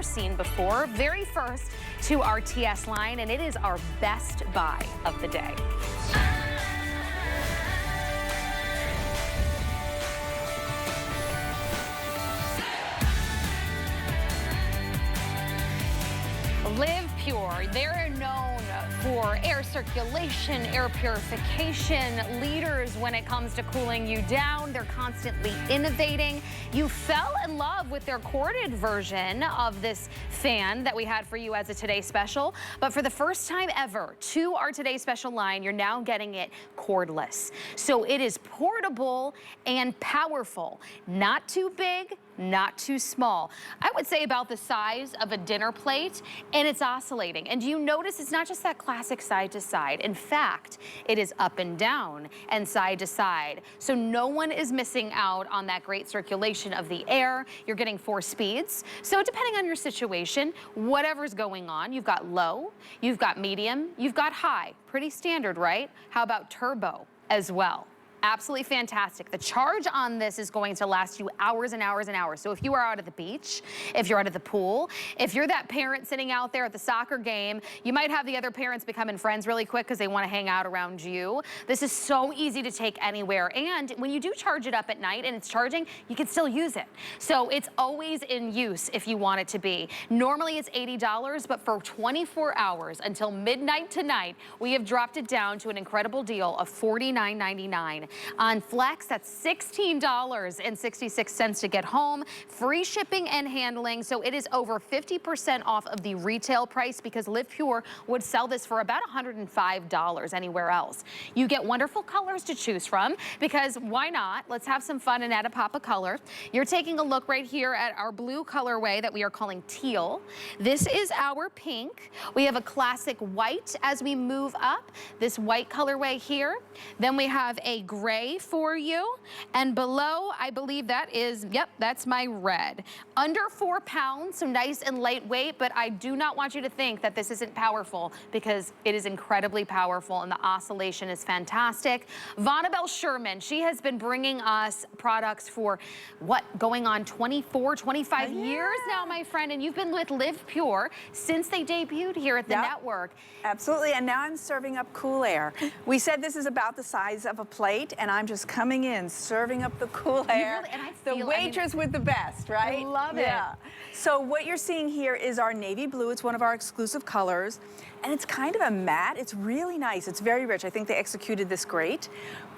never seen before. Very first to our TS line, and it is our best buy of the day. LivePure, they're known for air circulation, air purification, leaders when it comes to cooling you down. They're constantly innovating. You fell in love with their corded version of this fan that we had for you as a Today Special. But for the first time ever, to our Today Special line, you're now getting it cordless. So it is portable and powerful. Not too big, not too small. I would say about the size of a dinner plate, and it's oscillating. And do you notice it's not just that classic side to side. In fact, it is up and down and side to side. So no one is missing out on that great circulation of the air. You're getting 4 speeds. So depending on your situation, whatever's going on, you've got low, you've got medium, you've got high. Pretty standard, right? How about turbo as well? Absolutely fantastic. The charge on this is going to last you hours and hours and hours. So if you are out at the beach, if you're out at the pool, if you're that parent sitting out there at the soccer game, you might have the other parents becoming friends really quick because they want to hang out around you. This is so easy to take anywhere. And when you do charge it up at night and it's charging, you can still use it. So it's always in use if you want it to be. Normally it's $80, but for 24 hours until midnight tonight, we have dropped it down to an incredible deal of $49.99. On Flex, that's $16.66 to get home. Free shipping and handling, so it is over 50% off of the retail price because LivePure would sell this for about $105 anywhere else. You get wonderful colors to choose from because why not? Let's have some fun and add a pop of color. You're taking a look right here at our blue colorway that we are calling teal. This is our pink. We have a classic white as we move up. This white colorway here. Then we have a gray for you, and below I believe that is, yep, that's my red. Under 4 pounds, so nice and lightweight, but I do not want you to think that this isn't powerful because it is incredibly powerful and the oscillation is fantastic. Vonabelle Sherman, she has been bringing us products for what, going on 24, 25 years now, my friend, and you've been with LivePure since they debuted here at the network. Absolutely, and now I'm serving up cool air. We said this is about the size of a plate, and I'm just coming in, serving up the cool air. Really, and the waitress with the best, right? I love it. Yeah. So what you're seeing here is our navy blue. It's one of our exclusive colors, and it's kind of a matte. It's really nice. It's very rich. I think they executed this great.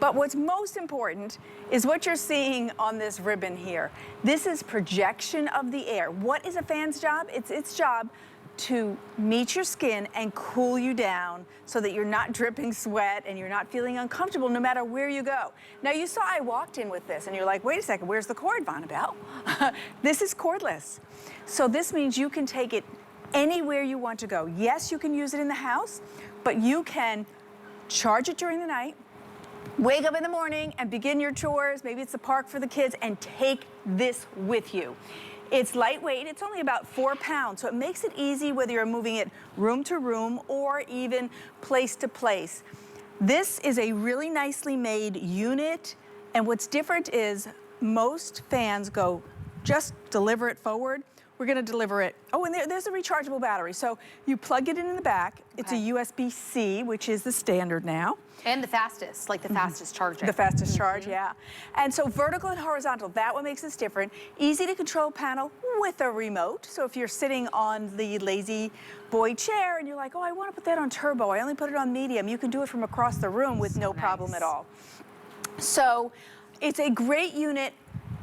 But what's most important is what you're seeing on this ribbon here. This is projection of the air. What is a fan's job? It's its job to meet your skin and cool you down so that you're not dripping sweat and you're not feeling uncomfortable no matter where you go. Now you saw I walked in with this and you're like, wait a second, where's the cord, Vonabelle? This is cordless. So this means you can take it anywhere you want to go. Yes, you can use it in the house, but you can charge it during the night, wake up in the morning and begin your chores, maybe it's the park for the kids, and take this with you. It's lightweight, it's only about 4 pounds, so it makes it easy whether you're moving it room to room or even place to place. This is a really nicely made unit, and what's different is most fans go, just deliver it forward. We're gonna deliver it. Oh, and there's a rechargeable battery. So you plug it in the back. Okay. It's a USB-C, which is the standard now. And the fastest, like the fastest charger. The fastest charge, yeah. And so vertical and horizontal, that what makes this different. Easy to control panel with a remote. So if you're sitting on the lazy boy chair and you're like, oh, I want to put that on turbo, I only put it on medium, you can do it from across the room with no problem at all. So it's a great unit.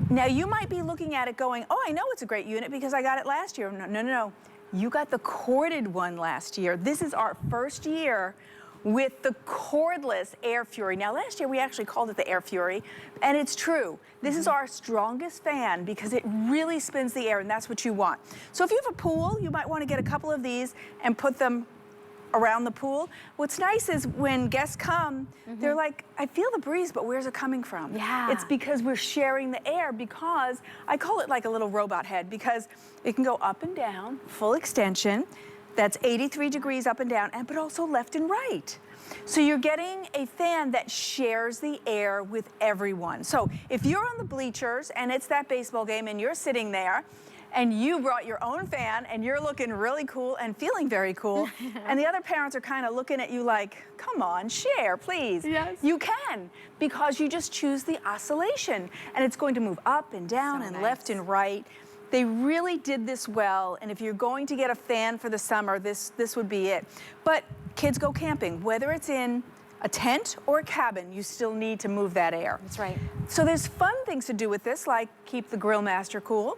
Now you might be looking at it going, oh, I know it's a great unit because I got it last year. No, no, no. You got the corded one last year. This is our first year with the cordless Air Fury. Now last year we actually called it the Air Fury, and it's true. This is our strongest fan because it really spins the air, and that's what you want. So if you have a pool, you might want to get a couple of these and put them around the pool. What's nice is when guests come, they're like, I feel the breeze, but where's it coming from? Yeah. It's because we're sharing the air, because I call it like a little robot head, because it can go up and down, full extension. That's 83 degrees up and down, but also left and right. So you're getting a fan that shares the air with everyone. So if you're on the bleachers and it's that baseball game and you're sitting there and you brought your own fan and you're looking really cool and feeling very cool, and the other parents are kind of looking at you like, come on, share, please. Yes. You can, because you just choose the oscillation, and it's going to move up and down and left and right. They really did this well, and if you're going to get a fan for the summer, this would be it. But kids go camping, whether it's in a tent or a cabin, you still need to move that air. That's right. So there's fun things to do with this, like keep the grill master cool.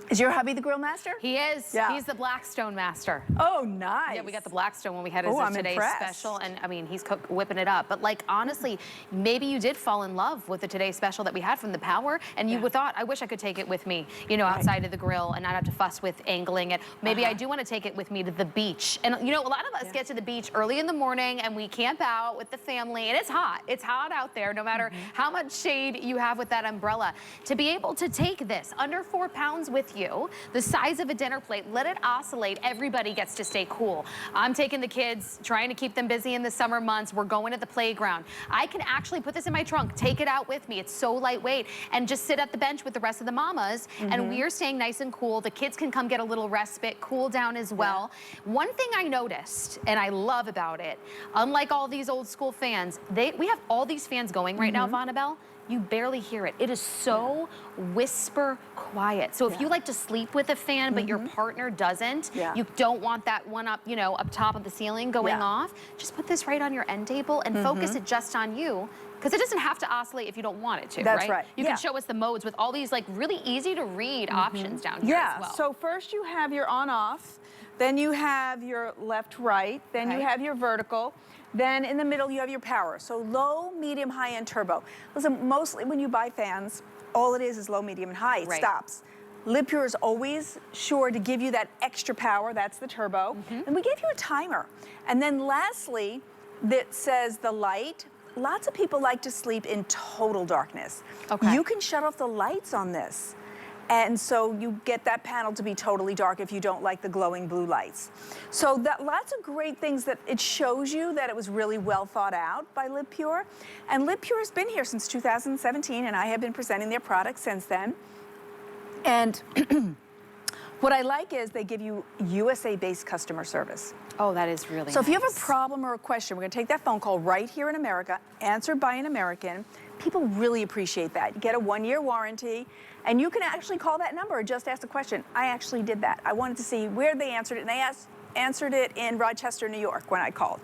Is your hubby the grill master? He is. Yeah. He's the Blackstone master. Oh, nice. Yeah, we got the Blackstone when we had his today's impressed. special, and I mean, he's whipping it up. But like, honestly, maybe you did fall in love with the today's special that we had from the Power, and you thought, I wish I could take it with me, you know, outside of the grill and not have to fuss with angling it. Maybe I do want to take it with me to the beach. And you know, a lot of us get to the beach early in the morning and we camp out with the family, and it's hot. It's hot out there, no matter how much shade you have with that umbrella. To be able to take this under 4 pounds with you, the size of a dinner plate, let it oscillate. Everybody gets to stay cool. I'm taking the kids, trying to keep them busy in the summer months. We're going to the playground. I can actually put this in my trunk, take it out with me. It's so lightweight, and just sit at the bench with the rest of the mamas, and we're staying nice and cool. The kids can come get a little respite, cool down as well. One thing I noticed, and I love about it, unlike all these old school fans, we have all these fans going right now, Vonabelle. You barely hear it. It is so whisper quiet. So if you like to sleep with a fan, but your partner doesn't, you don't want that one up, you know, up top of the ceiling going off, just put this right on your end table and focus it just on you. Because it doesn't have to oscillate if you don't want it to, That's right. You can show us the modes with all these like really easy to read options down here as well. So first you have your on-off, then you have your left-right, then you have your vertical. Then in the middle, you have your power. So low, medium, high, and turbo. Listen, mostly when you buy fans, all it is low, medium, and high. It stops. LivePure is always sure to give you that extra power. That's the turbo. And we gave you a timer. And then lastly, that says the light. Lots of people like to sleep in total darkness. You can shut off the lights on this. And so you get that panel to be totally dark if you don't like the glowing blue lights. So that lots of great things that it shows you that it was really well thought out by LivePure. And LivePure has been here since 2017, and I have been presenting their products since then. And what I like is they give you USA-based customer service. Oh, that is really So if you have a problem or a question, we're going to take that phone call right here in America, answered by an American. People really appreciate that. You get a 1-year warranty, and you can actually call that number or just ask a question. I actually did that. I wanted to see where they answered it, and they answered it in Rochester, New York when I called.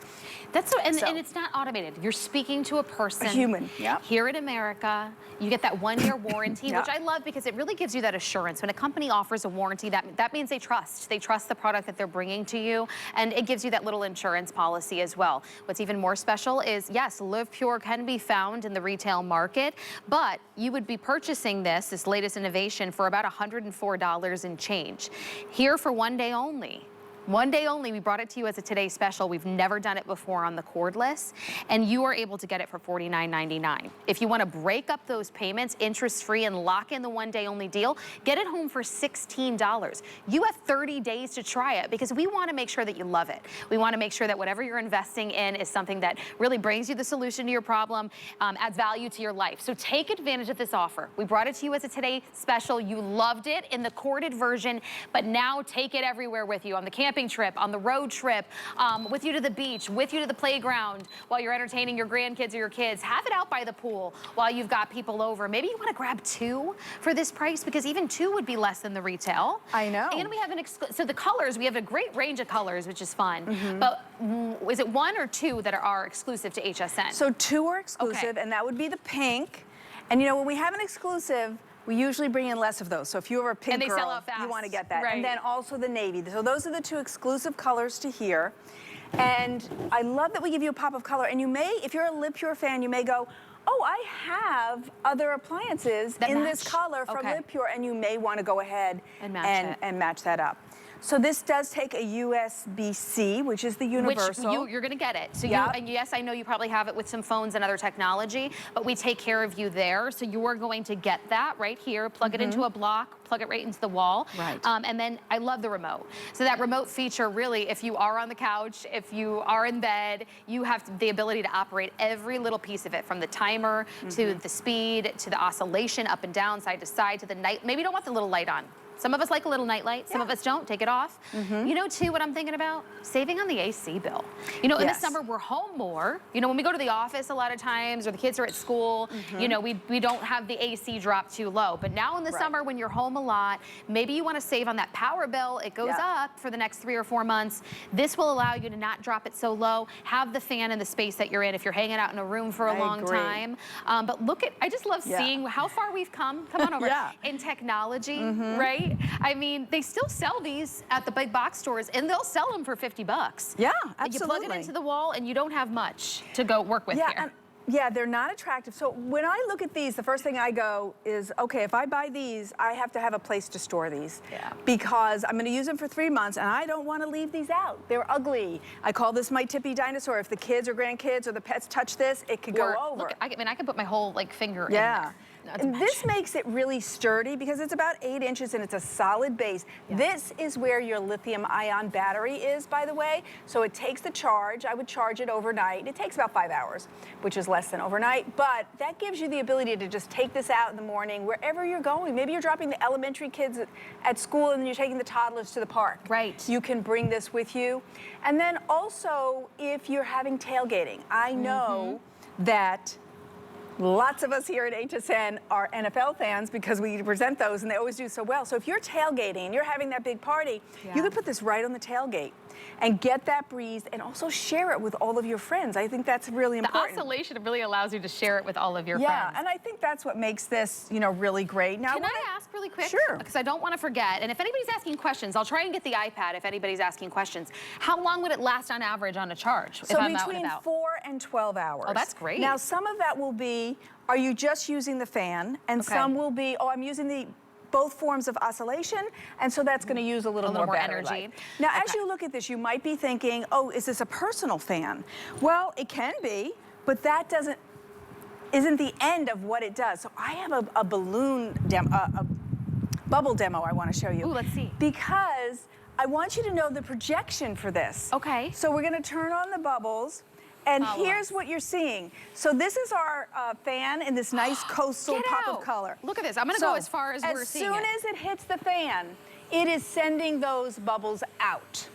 That's so, and it's not automated. You're speaking to a person. A human, Here in America, you get that 1-year warranty, which I love because it really gives you that assurance. When a company offers a warranty, that means they trust. They trust the product that they're bringing to you, and it gives you that little insurance policy as well. What's even more special is, yes, LivePure can be found in the retail market, but you would be purchasing this latest innovation for about $104 and change. Here for 1 day only. 1 day only, we brought it to you as a Today Special. We've never done it before on the cordless, and you are able to get it for $49.99. If you want to break up those payments interest-free and lock in the 1 day only deal, get it home for $16. You have 30 days to try it because we want to make sure that you love it. We want to make sure that whatever you're investing in is something that really brings you the solution to your problem, adds value to your life. So take advantage of this offer. We brought it to you as a Today Special. You loved it in the corded version, but now take it everywhere with you on the camping trip, on the road trip, with you to the beach, with you to the playground, while you're entertaining your grandkids or your kids. Have it out by the pool while you've got people over. Maybe you want to grab 2 for this price because even 2 would be less than the retail. I know. And we have so the colors, we have a great range of colors, which is fun. But is it 1 or 2 that are exclusive to HSN? So 2 are exclusive, and that would be the pink. And you know, when we have an exclusive, we usually bring in less of those. So if you are a pink girl, sell out fast. You want to get that. Right. And then also the navy. So those are the 2 exclusive colors to here. And I love that we give you a pop of color. And you may, if you're a LivePure fan, you may go, oh, I have other appliances in this color from LivePure, and you may want to go ahead and match that up. So this does take a USB-C, which is the universal. Which you're going to get it. So and yes, I know you probably have it with some phones and other technology, but we take care of you there. So you are going to get that right here, plug it into a block, plug it right into the wall. Right. And then I love the remote. So that remote feature really, if you are on the couch, if you are in bed, you have the ability to operate every little piece of it, from the timer to the speed, to the oscillation up and down, side to side, to the night. Maybe you don't want the little light on. Some of us like a little nightlight, some of us don't, take it off. You know too what I'm thinking about? Saving on the AC bill. You know, in the summer we're home more. You know, when we go to the office a lot of times or the kids are at school, you know, we don't have the AC drop too low. But now in the summer when you're home a lot, maybe you want to save on that power bill. It goes up for the next 3 or 4 months. This will allow you to not drop it so low. Have the fan in the space that you're in if you're hanging out in a room for a long time. But look at, I just love seeing how far we've come. Come on over. In technology, right? I mean, they still sell these at the big box stores and they'll sell them for 50 bucks. Yeah, absolutely. You plug it into the wall and you don't have much to go work with here. Yeah, they're not attractive. So when I look at these, the first thing I go is, okay, if I buy these, I have to have a place to store these. Because I'm gonna use them for 3 months and I don't wanna leave these out. They're ugly. I call this my tippy dinosaur. If the kids or grandkids or the pets touch this, it could go over. Look, I mean, I could put my whole like finger in there. And this makes it really sturdy because it's about 8 inches and it's a solid base. This is where your lithium ion battery is, by the way. So it takes the charge. I would charge it overnight. It takes about 5 hours, which is less than overnight. But that gives you the ability to just take this out in the morning wherever you're going. Maybe you're dropping the elementary kids at school and you're taking the toddlers to the park. You can bring this with you. And then also, if you're having tailgating, I know that lots of us here at HSN are NFL fans because we present those and they always do so well. So if you're tailgating and you're having that big party, you could put this right on the tailgate and get that breeze and also share it with all of your friends. I think that's really important. The oscillation really allows you to share it with all of your friends. Yeah, and I think that's what makes this, you know, really great. Now, can I ask really quick? Sure. Because I don't want to forget, and if anybody's asking questions, I'll try and get the iPad if anybody's asking questions. How long would it last on average on a charge? So between 4 and 12 hours. Oh, that's great. Now, some of that will be, are you just using the fan? And some will be, oh, I'm using both forms of oscillation, and so that's going to use a little more energy. Life. Now, as you look at this, you might be thinking, oh, is this a personal fan? Well, it can be, but that isn't the end of what it does. So I have a balloon demo, a bubble demo I want to show you. Ooh, let's see. Because I want you to know the projection for this. Okay. So we're going to turn on the bubbles. And here's what you're seeing. So this is our fan in this nice coastal pop of color. Look at this. I'm going to go as far as we're seeing it. As soon as it hits the fan, it is sending those bubbles out.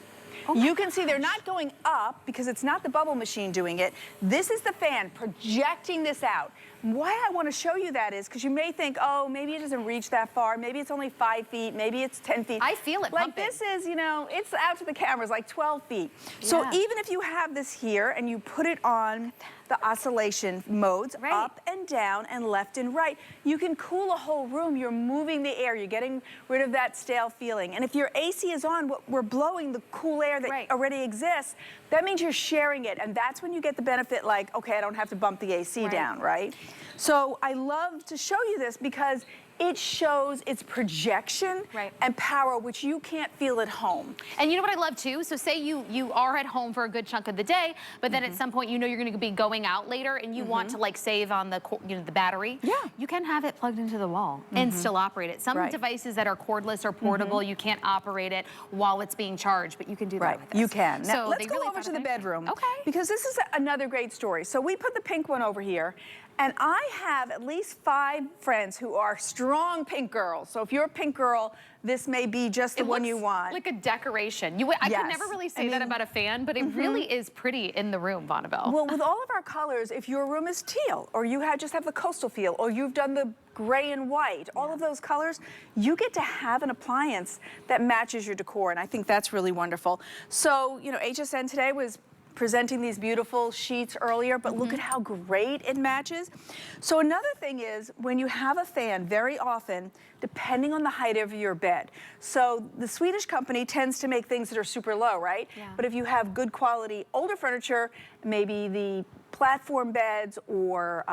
You can see they're not going up because it's not the bubble machine doing it. This is the fan projecting this out. Why I want to show you that is because you may think, oh, maybe it doesn't reach that far. Maybe it's only 5 feet. Maybe it's 10 feet. I feel it like pumping. This is, you know, it's out to the cameras like 12 feet. So even if you have this here and you put it on the oscillation modes, up and down and left and right, you can cool a whole room. You're moving the air. You're getting rid of that stale feeling. And if your AC is on, we're blowing the cool air that already exists. That means you're sharing it. And that's when you get the benefit like, okay, I don't have to bump the AC down, right? So I love to show you this because it shows its projection and power, which you can't feel at home. And you know what I love too? So say you are at home for a good chunk of the day, but then at some point you know you're going to be going out later and you want to like save on the the battery. You can have it plugged into the wall and still operate it. Some devices that are cordless or portable, you can't operate it while it's being charged, but you can do that with this. You can. Now, so let's go over to the bedroom. Okay. Because this is another great story. So we put the pink one over here. And I have at least 5 friends who are strong pink girls. So if you're a pink girl, this may be just the one you want. Like a decoration. I could never really say that about a fan, but it really is pretty in the room, Bonnabelle. Well, with all of our colors, if your room is teal, or you just have the coastal feel, or you've done the gray and white, all of those colors, you get to have an appliance that matches your decor, and I think that's really wonderful. So, you know, HSN today was presenting these beautiful sheets earlier, but look at how great it matches. So another thing is when you have a fan, very often, depending on the height of your bed. So the Swedish company tends to make things that are super low, right? But if you have good quality older furniture, maybe the platform beds or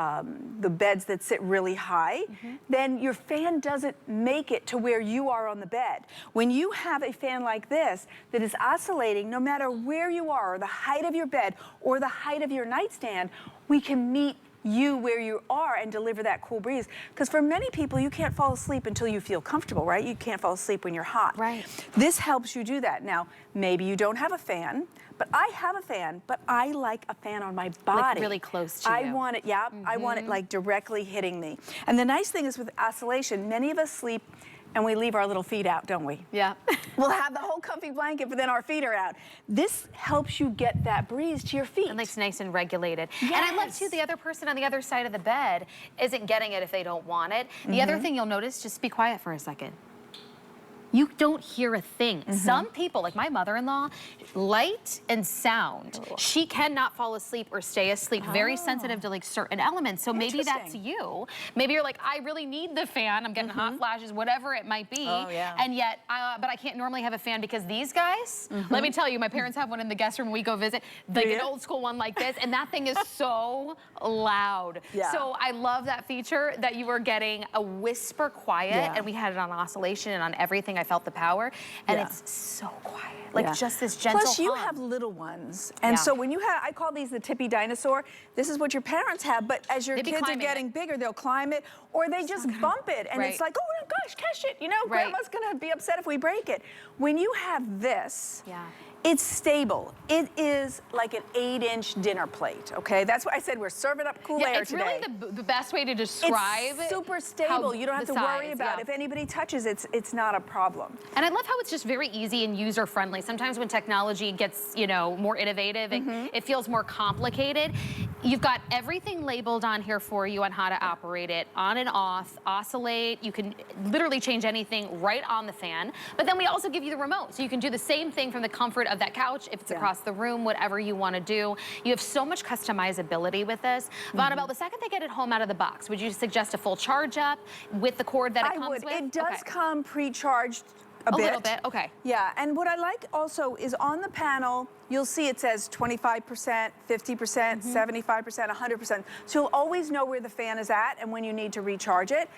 the beds that sit really high, then your fan doesn't make it to where you are on the bed. When you have a fan like this that is oscillating, no matter where you are, or the height of your bed, or the height of your nightstand, we can meet you where you are and deliver that cool breeze. Because for many people, you can't fall asleep until you feel comfortable, right? You can't fall asleep when you're hot. This helps you do that. Now, maybe you don't have a fan, but I have a fan, but I like a fan on my body. Like really close to you. I want it, I want it like directly hitting me. And the nice thing is with oscillation, many of us sleep and we leave our little feet out, don't we? Yeah. We'll have the whole comfy blanket, but then our feet are out. This helps you get that breeze to your feet. And it's nice and regulated. Yes. And I love too, the other person on the other side of the bed isn't getting it if they don't want it. The other thing you'll notice, just be quiet for a second. You don't hear a thing. Some people, like my mother-in-law, light and sound, she cannot fall asleep or stay asleep. Very sensitive to like certain elements. So maybe that's you. Maybe you're like, I really need the fan. I'm getting hot flashes, whatever it might be. And yet, but I can't normally have a fan because these guys, let me tell you, my parents have one in the guest room when we go visit, like an old school one like this, and that thing is so loud. So I love that feature that you were getting a whisper quiet, and we had it on oscillation and on everything. I felt the power, and it's so quiet. Like just this gentle Plus you hum. have little ones. And so when you have, I call these the tippy dinosaur. This is what your parents have, but as your kids are getting bigger, they'll climb it, or they just bump it. And it's like, oh my gosh, catch it. You know, grandma's gonna be upset if we break it. When you have this, it's stable. It is like an 8-inch dinner plate, okay? That's why I said we're serving up cool air today. It's really the best way to describe it. It's super stable. You don't have to worry about it. If anybody touches it, it's not a problem. And I love how it's just very easy and user-friendly. Sometimes when technology gets, you know, more innovative, it feels more complicated. You've got everything labeled on here for you on how to operate it, on and off, oscillate. You can literally change anything right on the fan. But then we also give you the remote, so you can do the same thing from the comfort of that couch, if it's across the room, whatever you want to do. You have so much customizability with this. Vonabelle, the second they get it home out of the box, would you suggest a full charge up with the cord that it comes with? It does come pre-charged a little bit, okay. Yeah, and what I like also is on the panel, you'll see it says 25%, 50%, 75%, 100%. So you'll always know where the fan is at and when you need to recharge it.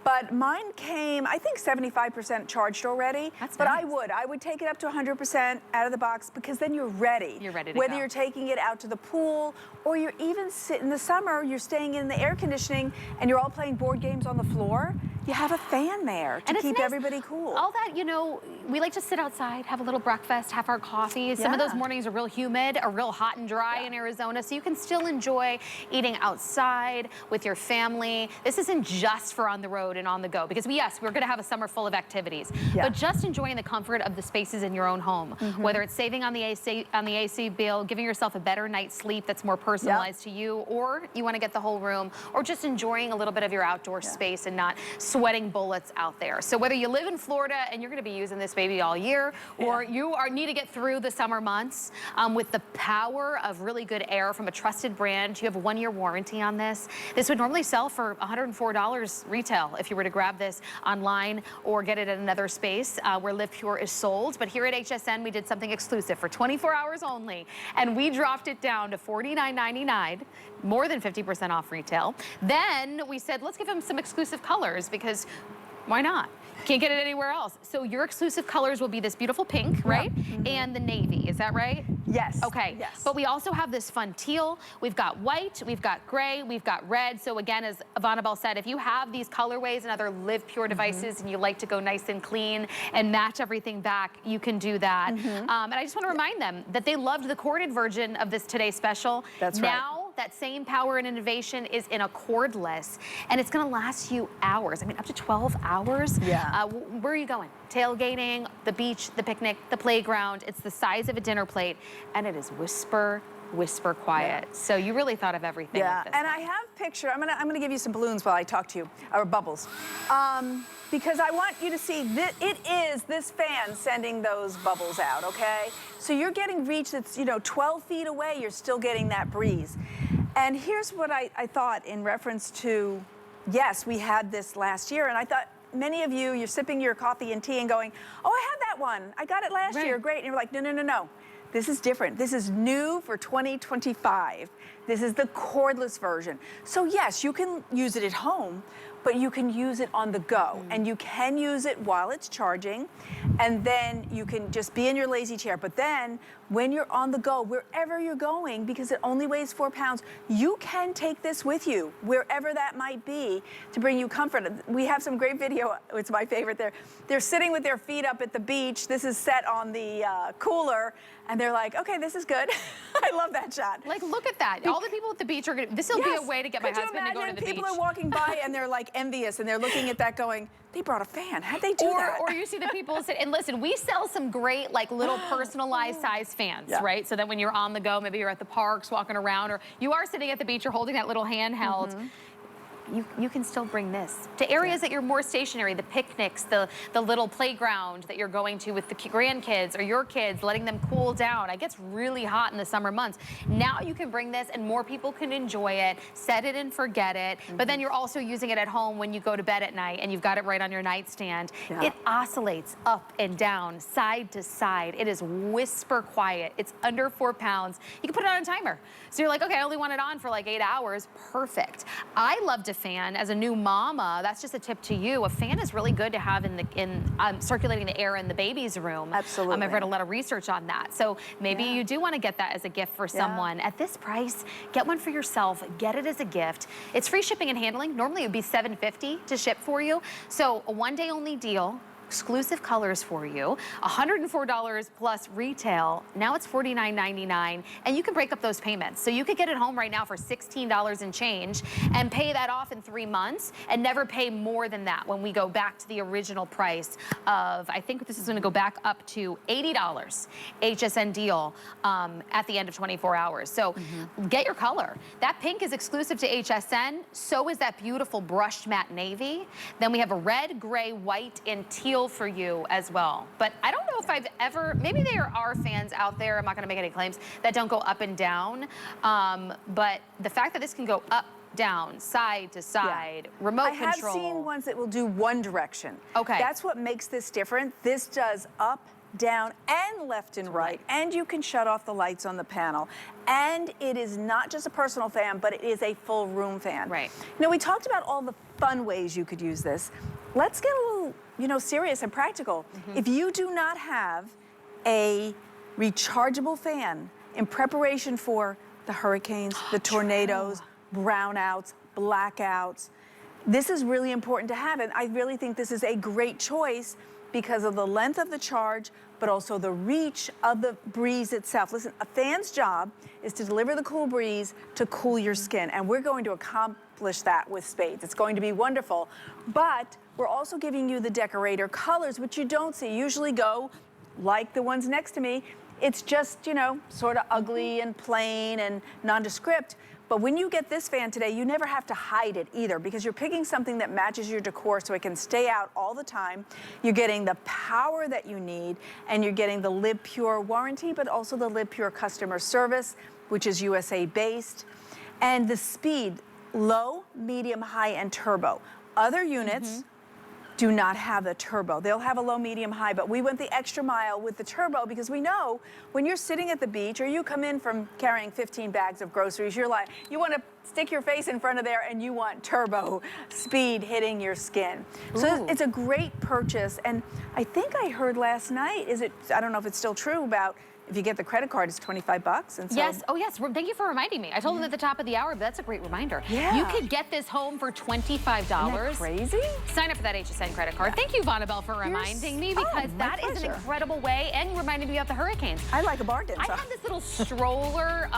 But mine came, I think 75% charged already. But I would take it up to 100% out of the box, because then you're ready. You're ready to go. Whether you're taking it out to the pool, or you're even sitting in the summer, you're staying in the air conditioning and you're all playing board games on the floor, you have a fan there to keep everybody cool. All that, you know, we like to sit outside, have a little breakfast, have our coffee. Some of those mornings are real humid or real hot and dry in Arizona, so you can still enjoy eating outside with your family. This isn't just for on the road and on the go, because we're gonna have a summer full of activities, but just enjoying the comfort of the spaces in your own home, whether it's saving on the AC bill, giving yourself a better night's sleep that's more personalized to you, or you wanna get the whole room, or just enjoying a little bit of your outdoor space and not sweating bullets out there. So whether you live in Florida and you're gonna be using this baby all year, or you need to get through the summer months with the power of really good air from a trusted brand, you have a 1-year warranty on this. This would normally sell for $104 retail if you were to grab this online or get it at another space where LivePure is sold. But here at HSN, we did something exclusive for 24 hours only, and we dropped it down to $49.99, more than 50% off retail. Then we said, let's give them some exclusive colors, because why not? Can't get it anywhere else. So your exclusive colors will be this beautiful pink, right? And the navy, is that right? Yes. Okay. Yes. But we also have this fun teal. We've got white, we've got gray, we've got red. So again, as Vonabelle said, if you have these colorways and other LivePure devices and you like to go nice and clean and match everything back, you can do that. And I just want to remind them that they loved the corded version of this Today Special. That's right. Now, that same power and innovation is in a cordless, and it's gonna last you hours. I mean, up to 12 hours. Yeah. Where are you going? Tailgating, the beach, the picnic, the playground. It's the size of a dinner plate, and it is whisper quiet. So you really thought of everything with this. And I have picture. I'm gonna give you some balloons while I talk to you, or bubbles, because I want you to see that it is this fan sending those bubbles out. Okay, so you're getting reach that's 12 feet away. You're still getting that breeze. And here's what I thought in reference to, yes, we had this last year, and I thought many of you're sipping your coffee and tea and going, oh, I had that one. I got it last year, great. And you're like, no. This is different. This is new for 2025. This is the cordless version. So yes, you can use it at home, but you can use it on the go. And you can use it while it's charging, and then you can just be in your lazy chair. But then when you're on the go, wherever you're going, because it only weighs 4 pounds, you can take this with you, wherever that might be, to bring you comfort. We have some great video, it's my favorite there. They're sitting with their feet up at the beach. This is set on the cooler, and they're like, okay, this is good. I love that shot. Like, look at that. All the people at the beach are gonna, this will be a way to get my husband to go to the beach. People are walking by and they're like like envious and they're looking at that going, they brought a fan. How'd they do that? Or you see the people sit, and listen, we sell some great like little personalized size fans, right? So that when you're on the go, maybe you're at the parks walking around, or you are sitting at the beach, you're holding that little handheld. You can still bring this to areas that you're more stationary, the picnics, the little playground that you're going to with the grandkids or your kids, letting them cool down. It gets really hot in the summer months. Now you can bring this and more people can enjoy it, set it and forget it, but then you're also using it at home when you go to bed at night and you've got it right on your nightstand. It oscillates up and down, side to side. It is whisper quiet. It's under 4 pounds. You can put it on a timer. So you're like, okay, I only want it on for like 8 hours. Perfect. I love to fan as a new mama. That's just a tip to you. A fan is really good to have in circulating the air in the baby's room. Absolutely. I've read a lot of research on that. So maybe you do want to get that as a gift for someone. At this price, get one for yourself. Get it as a gift. It's free shipping and handling. Normally it would be $7.50 to ship for you. So a one-day only deal. Exclusive colors for you, $104 plus retail. Now it's $49.99, and you can break up those payments. So you could get it home right now for $16 and change and pay that off in 3 months and never pay more than that when we go back to the original price of, I think this is gonna go back up to $80 HSN deal at the end of 24 hours. So get your color. That pink is exclusive to HSN. So is that beautiful brushed matte navy. Then we have a red, gray, white, and teal for you as well. But I don't know if I've ever, maybe there are fans out there, I'm not gonna make any claims, that don't go up and down. But the fact that this can go up, down, side to side, remote control. I have seen ones that will do one direction. Okay. That's what makes this different. This does up, down, and left and right. And you can shut off the lights on the panel. And it is not just a personal fan, but it is a full room fan. Right. Now, we talked about all the fun ways you could use this. Let's get a little, serious and practical. If you do not have a rechargeable fan in preparation for the hurricanes, the tornadoes, brownouts, blackouts, this is really important to have. And I really think this is a great choice because of the length of the charge, but also the reach of the breeze itself. Listen, a fan's job is to deliver the cool breeze to cool your skin, and we're going to accomplish that with spades. It's going to be wonderful, but we're also giving you the decorator colors, which you don't see. Usually go like the ones next to me. It's just, sort of ugly and plain and nondescript. But when you get this fan today, you never have to hide it either because you're picking something that matches your decor so it can stay out all the time. You're getting the power that you need, and you're getting the LivePure warranty, but also the LivePure customer service, which is USA-based. And the speed, low, medium, high, and turbo. Other units do not have the turbo. They'll have a low, medium, high, but we went the extra mile with the turbo because we know when you're sitting at the beach or you come in from carrying 15 bags of groceries, you want to stick your face in front of there and you want turbo speed hitting your skin. So it's a great purchase. And I think I heard last night, I don't know if it's still true, about if you get the credit card, it's $25. And so yes. Oh, yes. Thank you for reminding me. I told them at the top of the hour, but that's a great reminder. You could get this home for $25. Isn't that crazy? Sign up for that HSN credit card. Thank you, Vonabelle, for reminding me because that is an incredible way, and you reminded me of the hurricanes. I like a bargain. I had this little stroller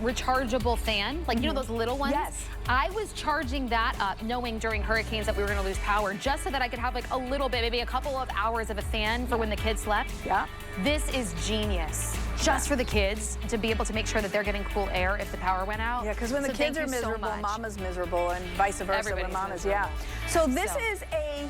rechargeable fan, like, those little ones? Yes. I was charging that up, knowing during hurricanes that we were going to lose power, just so that I could have like a little bit, maybe a couple of hours of a fan for when the kids slept. Yeah. This is genius. Just for the kids to be able to make sure that they're getting cool air if the power went out. Yeah, because when the kids are miserable, mama's miserable, and vice versa when mama's, So this is a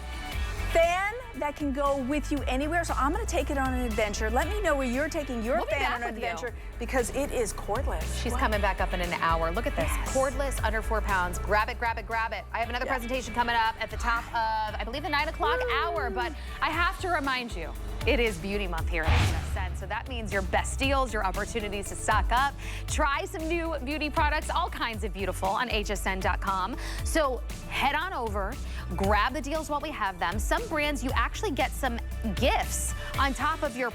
fan that can go with you anywhere. So I'm going to take it on an adventure. Let me know where you're taking your fan on an adventure because it is cordless. She's coming back up in an hour. Look at this. Cordless, under 4 pounds. Grab it, grab it, grab it. I have another presentation coming up at the top of, I believe, the 9 o'clock hour, but I have to remind you, it is beauty month here at HSN, so that means your best deals, your opportunities to stock up, try some new beauty products, all kinds of beautiful on hsn.com. So head on over, grab the deals while we have them. Some brands, you actually get some gifts on top of your